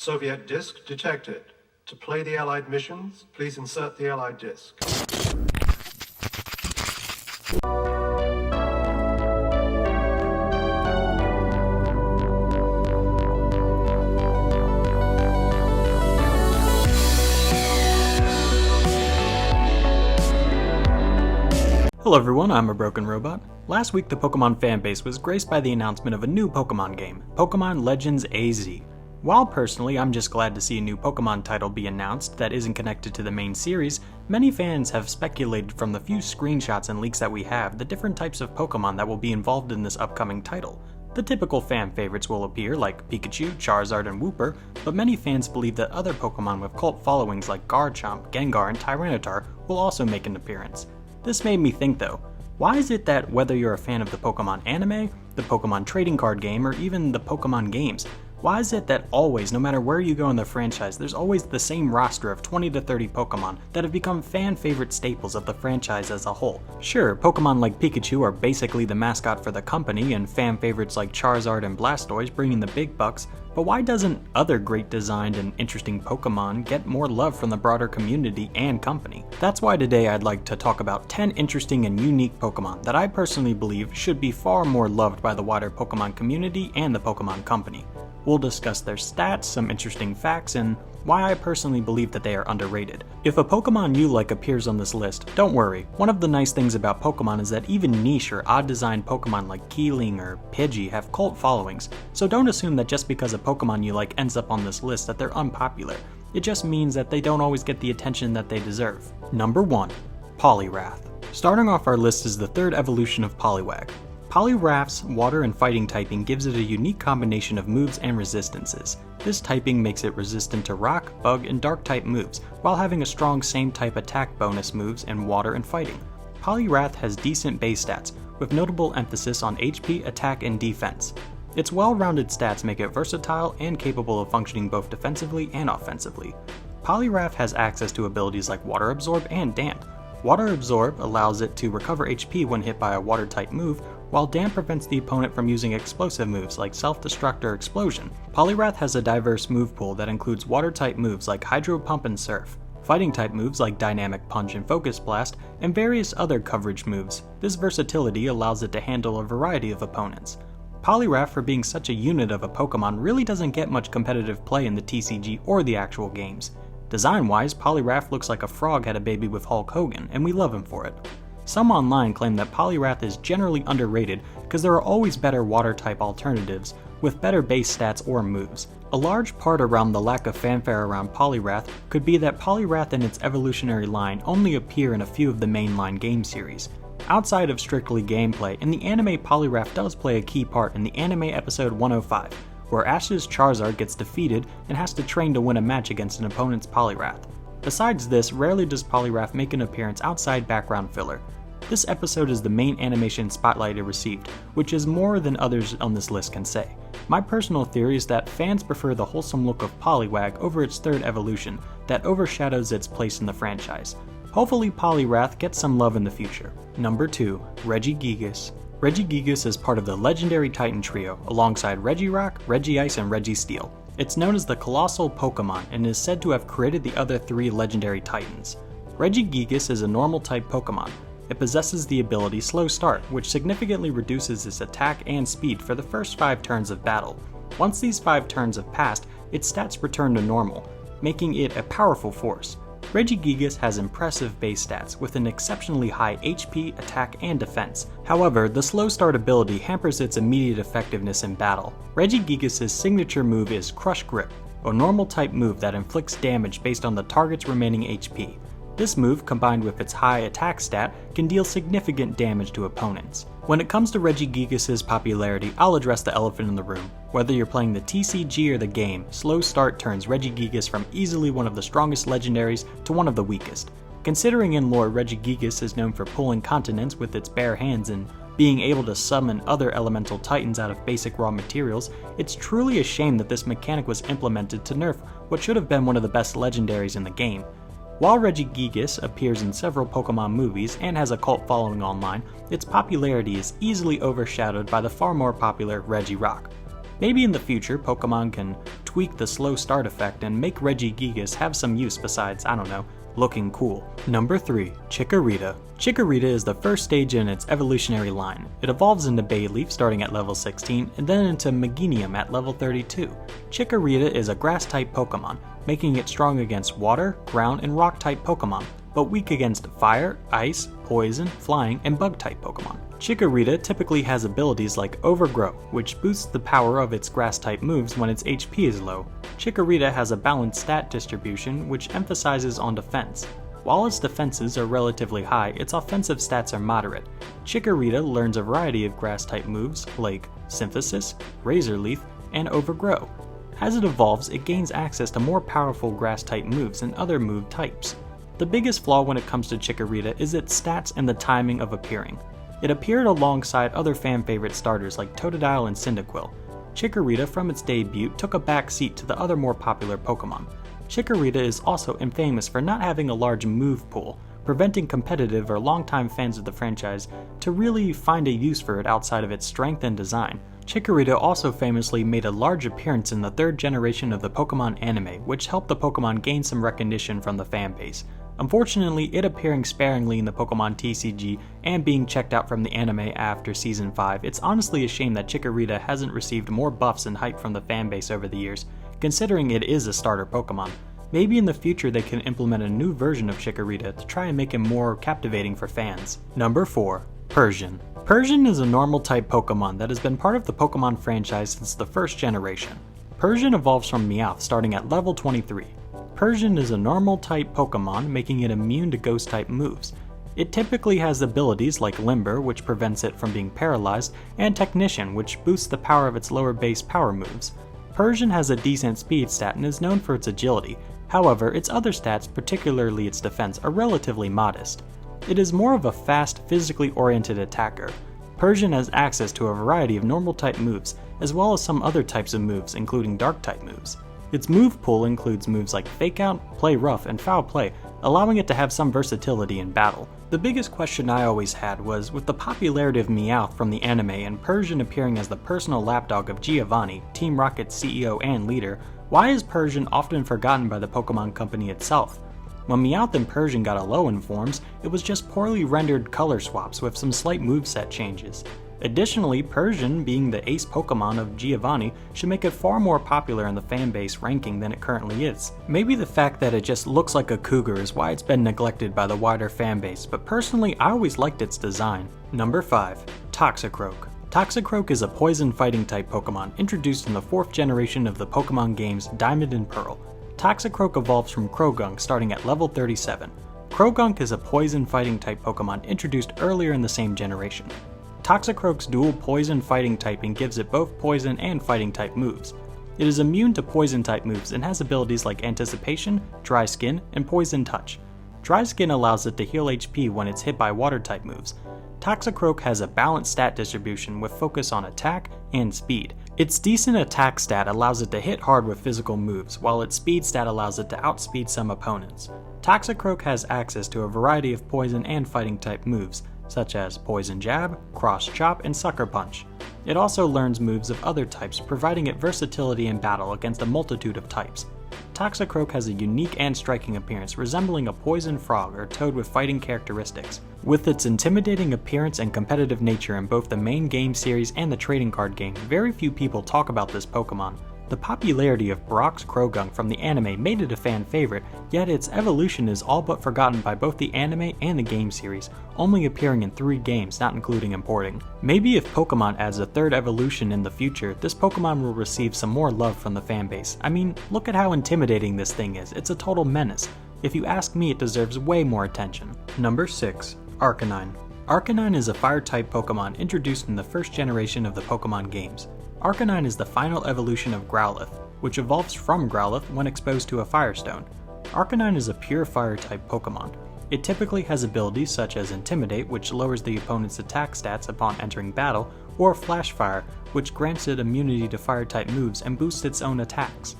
Soviet disk detected. To play the Allied missions, please insert the Allied disk. Hello everyone, I'm a Broken Robot. Last week the Pokemon fanbase was graced by the announcement of a new Pokemon game, Pokemon Legends AZ. While personally I'm just glad to see a new Pokemon title be announced that isn't connected to the main series, many fans have speculated from the few screenshots and leaks that we have the different types of Pokemon that will be involved in this upcoming title. The typical fan favorites will appear like Pikachu, Charizard, and Wooper, but many fans believe that other Pokemon with cult followings like Garchomp, Gengar, and Tyranitar will also make an appearance. This made me think though, why is it that whether you're a fan of the Pokemon anime, the Pokemon trading card game, or even the Pokemon games, why is it that always, no matter where you go in the franchise, there's always the same roster of 20 to 30 Pokemon that have become fan favorite staples of the franchise as a whole? Sure, Pokemon like Pikachu are basically the mascot for the company, and fan favorites like Charizard and Blastoise bring in the big bucks, but why doesn't other great designed and interesting Pokemon get more love from the broader community and company? That's why today I'd like to talk about 10 interesting and unique Pokemon that I personally believe should be far more loved by the wider Pokemon community and the Pokemon company. We'll discuss their stats, some interesting facts, and why I personally believe that they are underrated. If a Pokemon you like appears on this list, don't worry. One of the nice things about Pokemon is that even niche or odd designed Pokemon like Keeling or Pidgey have cult followings, so don't assume that just because a Pokemon you like ends up on this list that they're unpopular. It just means that they don't always get the attention that they deserve. Number 1. Poliwrath. Starting off our list is the third evolution of Poliwag. Poliwrath's water and fighting typing gives it a unique combination of moves and resistances. This typing makes it resistant to rock, bug, and dark type moves, while having a strong same type attack bonus moves in water and fighting. Poliwrath has decent base stats, with notable emphasis on HP, attack, and defense. Its well-rounded stats make it versatile and capable of functioning both defensively and offensively. Poliwrath has access to abilities like Water Absorb and Damp. Water Absorb allows it to recover HP when hit by a water-type move, while Damp prevents the opponent from using explosive moves like Self-Destruct or Explosion. Poliwrath has a diverse move pool that includes water-type moves like Hydro Pump and Surf, fighting-type moves like Dynamic Punch and Focus Blast, and various other coverage moves. This versatility allows it to handle a variety of opponents. Poliwrath, for being such a unit of a Pokemon, really doesn't get much competitive play in the TCG or the actual games. Design-wise, Poliwrath looks like a frog had a baby with Hulk Hogan, and we love him for it. Some online claim that Poliwrath is generally underrated because there are always better water-type alternatives with better base stats or moves. A large part around the lack of fanfare around Poliwrath could be that Poliwrath and its evolutionary line only appear in a few of the mainline game series. Outside of strictly gameplay, in the anime Poliwrath does play a key part in the anime episode 105, where Ash's Charizard gets defeated and has to train to win a match against an opponent's Poliwrath. Besides this, rarely does Poliwrath make an appearance outside background filler. This episode is the main animation spotlight it received, which is more than others on this list can say. My personal theory is that fans prefer the wholesome look of Poliwag over its third evolution that overshadows its place in the franchise. Hopefully Poliwrath gets some love in the future. Number 2. Regigigas. Regigigas is part of the legendary Titan trio, alongside Regirock, Regice, and Registeel. It's known as the Colossal Pokemon and is said to have created the other 3 legendary Titans. Regigigas is a normal type Pokemon. It possesses the ability Slow Start, which significantly reduces its attack and speed for the first 5 turns of battle. Once these 5 turns have passed, its stats return to normal, making it a powerful force. Regigigas has impressive base stats with an exceptionally high HP, attack, and defense. However, the Slow Start ability hampers its immediate effectiveness in battle. Regigigas' signature move is Crush Grip, a normal type move that inflicts damage based on the target's remaining HP. This move, combined with its high attack stat, can deal significant damage to opponents. When it comes to Regigigas' popularity, I'll address the elephant in the room. Whether you're playing the TCG or the game, Slow Start turns Regigigas from easily one of the strongest legendaries to one of the weakest. Considering in lore Regigigas is known for pulling continents with its bare hands and being able to summon other elemental titans out of basic raw materials, it's truly a shame that this mechanic was implemented to nerf what should have been one of the best legendaries in the game. While Regigigas appears in several Pokemon movies and has a cult following online, its popularity is easily overshadowed by the far more popular Regirock. Maybe in the future, Pokemon can tweak the slow start effect and make Regigigas have some use besides, I don't know, looking cool. Number 3. Chikorita. Chikorita is the first stage in its evolutionary line. It evolves into Bayleaf starting at level 16 and then into Magneton at level 32. Chikorita is a grass-type Pokemon, making it strong against water, ground, and rock-type Pokemon, but weak against fire, ice, poison, flying, and bug-type Pokemon. Chikorita typically has abilities like Overgrow, which boosts the power of its grass-type moves when its HP is low. Chikorita has a balanced stat distribution which emphasizes on defense. While its defenses are relatively high, its offensive stats are moderate. Chikorita learns a variety of grass-type moves like Synthesis, Razor Leaf, and Overgrow. As it evolves, it gains access to more powerful grass-type moves and other move types. The biggest flaw when it comes to Chikorita is its stats and the timing of appearing. It appeared alongside other fan-favorite starters like Totodile and Cyndaquil. Chikorita from its debut took a back seat to the other more popular Pokemon. Chikorita is also infamous for not having a large move pool, preventing competitive or longtime fans of the franchise to really find a use for it outside of its strength and design. Chikorita also famously made a large appearance in the third generation of the Pokemon anime, which helped the Pokemon gain some recognition from the fanbase. Unfortunately, it appearing sparingly in the Pokemon TCG and being checked out from the anime after Season 5, it's honestly a shame that Chikorita hasn't received more buffs and hype from the fanbase over the years, considering it is a starter Pokemon. Maybe in the future they can implement a new version of Chikorita to try and make him more captivating for fans. Number 4. Persian. Persian is a normal type Pokemon that has been part of the Pokemon franchise since the first generation. Persian evolves from Meowth starting at level 23. Persian is a normal type Pokemon, making it immune to ghost type moves. It typically has abilities like Limber, which prevents it from being paralyzed, and Technician, which boosts the power of its lower base power moves. Persian has a decent speed stat and is known for its agility. However, its other stats, particularly its defense, are relatively modest. It is more of a fast, physically oriented attacker. Persian has access to a variety of normal type moves, as well as some other types of moves, including dark type moves. Its move pool includes moves like Fake Out, Play Rough, and Foul Play, allowing it to have some versatility in battle. The biggest question I always had was, with the popularity of Meowth from the anime and Persian appearing as the personal lapdog of Giovanni, Team Rocket's CEO and leader, why is Persian often forgotten by the Pokemon Company itself? When Meowth and Persian got Alolan forms, it was just poorly rendered color swaps with some slight moveset changes. Additionally, Persian, being the ace Pokemon of Giovanni, should make it far more popular in the fanbase ranking than it currently is. Maybe the fact that it just looks like a cougar is why it's been neglected by the wider fanbase, but personally I always liked its design. Number 5. Toxicroak. Toxicroak is a poison fighting type Pokemon introduced in the 4th generation of the Pokemon games Diamond and Pearl. Toxicroak evolves from Croagunk starting at level 37. Croagunk is a poison fighting type Pokemon introduced earlier in the same generation. Toxicroak's dual poison fighting typing gives it both poison and fighting type moves. It is immune to poison type moves and has abilities like Anticipation, Dry Skin, and Poison Touch. Dry Skin allows it to heal HP when it's hit by water type moves. Toxicroak has a balanced stat distribution with focus on attack and speed. Its decent attack stat allows it to hit hard with physical moves, while its speed stat allows it to outspeed some opponents. Toxicroak has access to a variety of poison and fighting type moves, such as Poison Jab, Cross Chop, and Sucker Punch. It also learns moves of other types, providing it versatility in battle against a multitude of types. Toxicroak has a unique and striking appearance, resembling a poison frog or toad with fighting characteristics. With its intimidating appearance and competitive nature in both the main game series and the trading card game, very few people talk about this Pokemon. The popularity of Brock's Croagunk from the anime made it a fan favorite, yet its evolution is all but forgotten by both the anime and the game series, only appearing in 3 games, not including importing. Maybe if Pokemon adds a 3rd evolution in the future, this Pokemon will receive some more love from the fanbase. I mean, look at how intimidating this thing is, it's a total menace. If you ask me, it deserves way more attention. Number 6. Arcanine. Arcanine is a fire-type Pokemon introduced in the 1st generation of the Pokemon games. Arcanine is the final evolution of Growlithe, which evolves from Growlithe when exposed to a Firestone. Arcanine is a pure fire-type Pokemon. It typically has abilities such as Intimidate, which lowers the opponent's attack stats upon entering battle, or Flash Fire, which grants it immunity to fire-type moves and boosts its own attacks.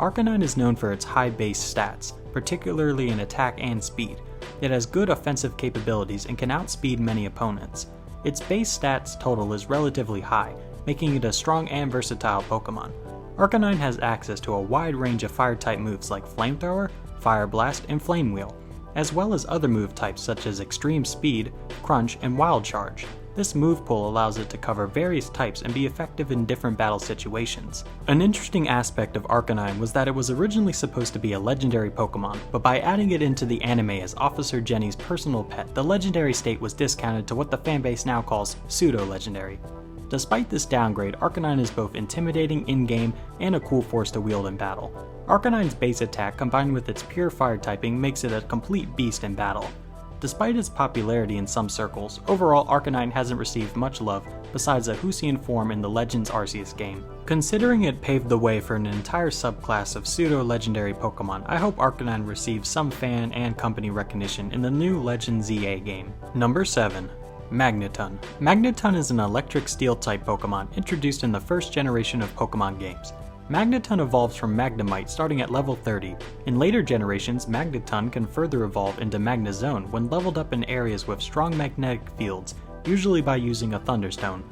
Arcanine is known for its high base stats, particularly in attack and speed. It has good offensive capabilities and can outspeed many opponents. Its base stats total is relatively high, making it a strong and versatile Pokemon. Arcanine has access to a wide range of fire-type moves like Flamethrower, Fire Blast, and Flame Wheel, as well as other move types such as Extreme Speed, Crunch, and Wild Charge. This move pool allows it to cover various types and be effective in different battle situations. An interesting aspect of Arcanine was that it was originally supposed to be a legendary Pokemon, but by adding it into the anime as Officer Jenny's personal pet, the legendary state was discounted to what the fanbase now calls pseudo-legendary. Despite this downgrade, Arcanine is both intimidating in-game and a cool force to wield in battle. Arcanine's base attack combined with its pure fire typing makes it a complete beast in battle. Despite its popularity in some circles, overall Arcanine hasn't received much love besides a Housian form in the Legends Arceus game. Considering it paved the way for an entire subclass of pseudo-legendary Pokemon, I hope Arcanine receives some fan and company recognition in the new Legends EA game. Number 7. Magneton. Magneton is an electric steel type Pokemon introduced in the first generation of Pokemon games. Magneton evolves from Magnemite starting at level 30. In later generations, Magneton can further evolve into Magnezone when leveled up in areas with strong magnetic fields, usually by using a Thunderstone.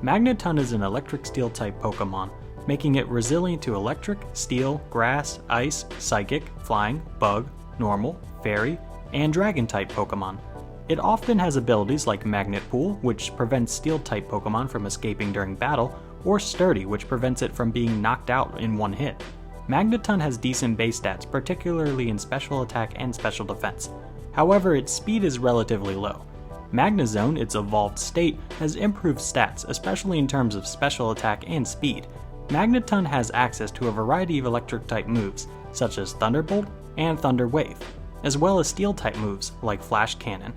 Magneton is an electric steel type Pokemon, making it resilient to electric, steel, grass, ice, psychic, flying, bug, normal, fairy, and dragon type Pokemon. It often has abilities like Magnet Pool, which prevents steel type Pokemon from escaping during battle, or Sturdy, which prevents it from being knocked out in one hit. Magneton has decent base stats, particularly in special attack and special defense. However, its speed is relatively low. Magnezone, its evolved state, has improved stats, especially in terms of special attack and speed. Magneton has access to a variety of electric type moves, such as Thunderbolt and Thunder Wave, as well as steel type moves like Flash Cannon.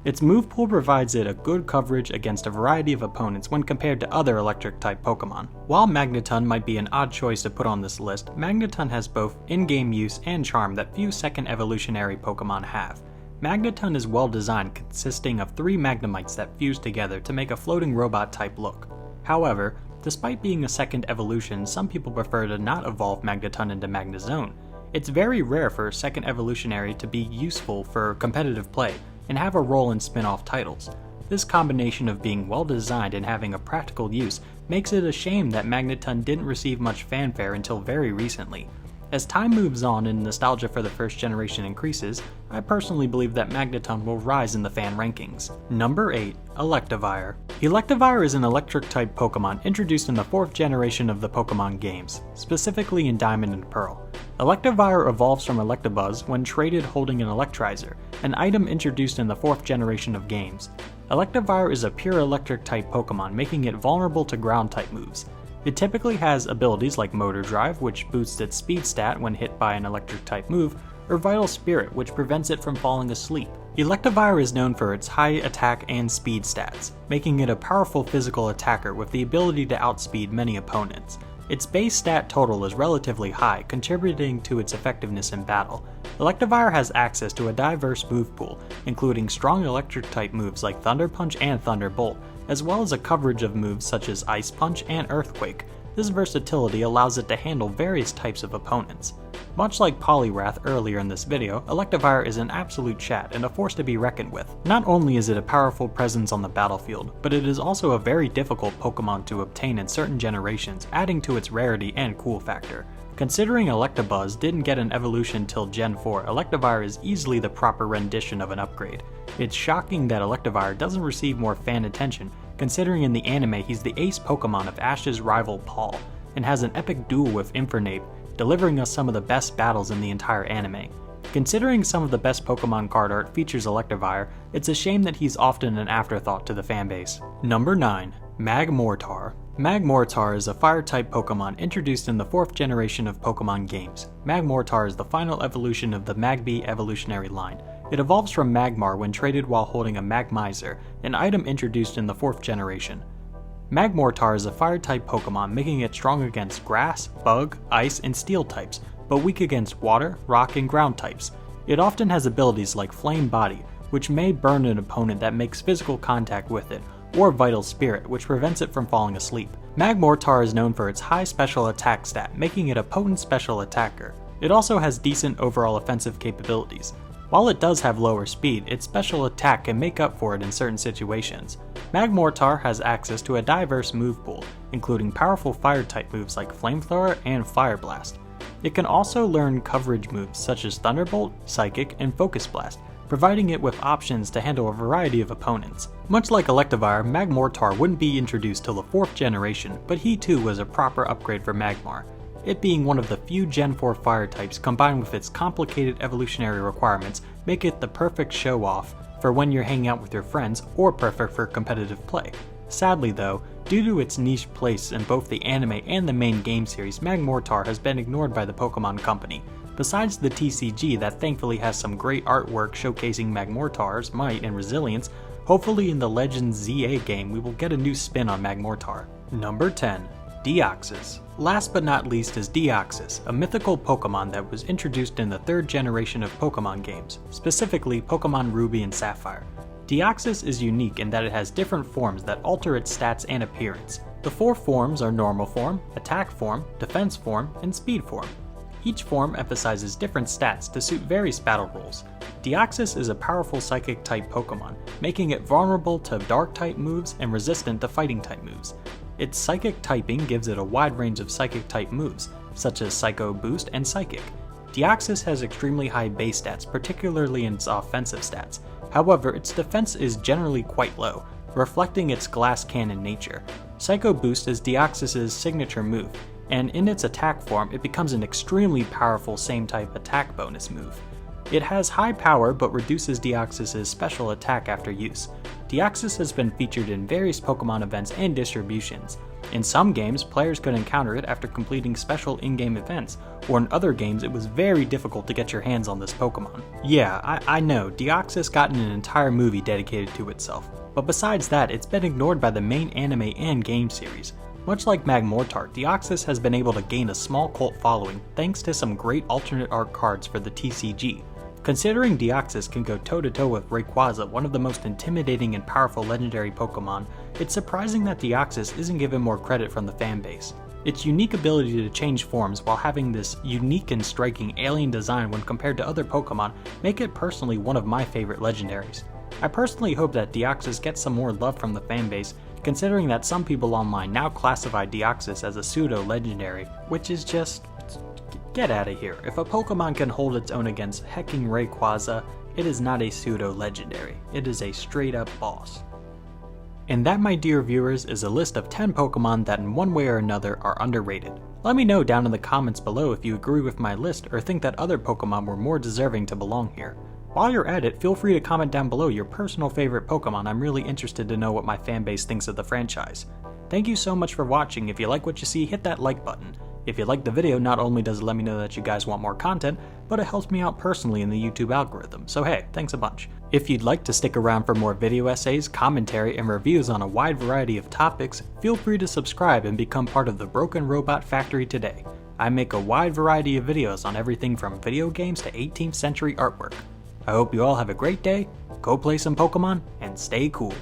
Its move pool provides it a good coverage against a variety of opponents when compared to other electric-type Pokemon. While Magneton might be an odd choice to put on this list, Magneton has both in-game use and charm that few second evolutionary Pokemon have. Magneton is well designed, consisting of 3 Magnemites that fuse together to make a floating robot-type look. However, despite being a second evolution, some people prefer to not evolve Magneton into Magnezone. It's very rare for a second evolutionary to be useful for competitive play, and have a role in spin-off titles. This combination of being well designed and having a practical use makes it a shame that Magneton didn't receive much fanfare until very recently. As time moves on and nostalgia for the first generation increases, I personally believe that Magneton will rise in the fan rankings. Number 8. Electivire. Electivire is an electric-type Pokemon introduced in the 4th generation of the Pokemon games, specifically in Diamond and Pearl. Electivire evolves from Electabuzz when traded holding an Electrizer, an item introduced in the 4th generation of games. Electivire is a pure electric-type Pokemon, making it vulnerable to ground-type moves. It typically has abilities like Motor Drive, which boosts its speed stat when hit by an electric-type move, or Vital Spirit, which prevents it from falling asleep. Electivire is known for its high attack and speed stats, making it a powerful physical attacker with the ability to outspeed many opponents. Its base stat total is relatively high, contributing to its effectiveness in battle. Electivire has access to a diverse move pool, including strong electric-type moves like Thunder Punch and Thunderbolt, as well as a coverage of moves such as Ice Punch and Earthquake. This versatility allows it to handle various types of opponents. Much like Poliwrath earlier in this video, Electivire is an absolute chat and a force to be reckoned with. Not only is it a powerful presence on the battlefield, but it is also a very difficult Pokemon to obtain in certain generations, adding to its rarity and cool factor. Considering Electabuzz didn't get an evolution till Gen 4, Electivire is easily the proper rendition of an upgrade. It's shocking that Electivire doesn't receive more fan attention, considering in the anime he's the ace Pokemon of Ash's rival Paul, and has an epic duel with Infernape, delivering us some of the best battles in the entire anime. Considering some of the best Pokemon card art features Electivire, it's a shame that he's often an afterthought to the fanbase. Number 9. Magmortar. Magmortar is a fire-type Pokemon introduced in the 4th generation of Pokemon games. Magmortar is the final evolution of the Magby evolutionary line. It evolves from Magmar when traded while holding a Magmizer, an item introduced in the 4th generation. Magmortar is a fire-type Pokemon, making it strong against grass, bug, ice, and steel types, but weak against water, rock, and ground types. It often has abilities like Flame Body, which may burn an opponent that makes physical contact with it, or Vital Spirit, which prevents it from falling asleep. Magmortar is known for its high special attack stat, making it a potent special attacker. It also has decent overall offensive capabilities. While it does have lower speed, its special attack can make up for it in certain situations. Magmortar has access to a diverse move pool, including powerful fire-type moves like Flamethrower and Fire Blast. It can also learn coverage moves such as Thunderbolt, Psychic, and Focus Blast, providing it with options to handle a variety of opponents. Much like Electivire, Magmortar wouldn't be introduced till the 4th generation, but he too was a proper upgrade for Magmar. It being one of the few Gen 4 fire types combined with its complicated evolutionary requirements make it the perfect show-off for when you're hanging out with your friends, or perfect for competitive play. Sadly though, due to its niche place in both the anime and the main game series, Magmortar has been ignored by the Pokemon Company. Besides the TCG that thankfully has some great artwork showcasing Magmortar's might and resilience, hopefully in the Legends ZA game we will get a new spin on Magmortar. Number 10. Deoxys. Last but not least is Deoxys, a mythical Pokemon that was introduced in the 3rd generation of Pokemon games, specifically Pokemon Ruby and Sapphire. Deoxys is unique in that it has different forms that alter its stats and appearance. The 4 forms are Normal Form, Attack Form, Defense Form, and Speed Form. Each form emphasizes different stats to suit various battle rules. Deoxys is a powerful Psychic-type Pokemon, making it vulnerable to Dark-type moves and resistant to Fighting-type moves. Its Psychic typing gives it a wide range of Psychic-type moves, such as Psycho Boost and Psychic. Deoxys has extremely high base stats, particularly in its offensive stats. However, its defense is generally quite low, reflecting its glass cannon nature. Psycho Boost is Deoxys' signature move, and in its attack form it becomes an extremely powerful same-type attack bonus move. It has high power but reduces Deoxys' special attack after use. Deoxys has been featured in various Pokemon events and distributions. In some games, players could encounter it after completing special in-game events, or in other games it was very difficult to get your hands on this Pokemon. Yeah, I know, Deoxys got an entire movie dedicated to itself, but besides that, it's been ignored by the main anime and game series. Much like Magmortar, Deoxys has been able to gain a small cult following thanks to some great alternate art cards for the TCG. Considering Deoxys can go toe-to-toe with Rayquaza, one of the most intimidating and powerful legendary Pokemon, it's surprising that Deoxys isn't given more credit from the fanbase. Its unique ability to change forms while having this unique and striking alien design when compared to other Pokemon make it personally one of my favorite legendaries. I personally hope that Deoxys gets some more love from the fanbase, considering that some people online now classify Deoxys as a pseudo-legendary, which is just... get out of here. If a Pokemon can hold its own against hecking Rayquaza, it is not a pseudo-legendary, it is a straight-up boss. And that, my dear viewers, is a list of 10 Pokemon that in one way or another are underrated. Let me know down in the comments below if you agree with my list or think that other Pokemon were more deserving to belong here. While you're at it, feel free to comment down below your personal favorite Pokemon. I'm really interested to know what my fanbase thinks of the franchise. Thank you so much for watching. If you like what you see, hit that like button. If you like the video, not only does it let me know that you guys want more content, but it helps me out personally in the YouTube algorithm, so hey, thanks a bunch. If you'd like to stick around for more video essays, commentary, and reviews on a wide variety of topics, feel free to subscribe and become part of the Broken Robot Factory today. I make a wide variety of videos on everything from video games to 18th century artwork. I hope you all have a great day, go play some Pokemon, and stay cool.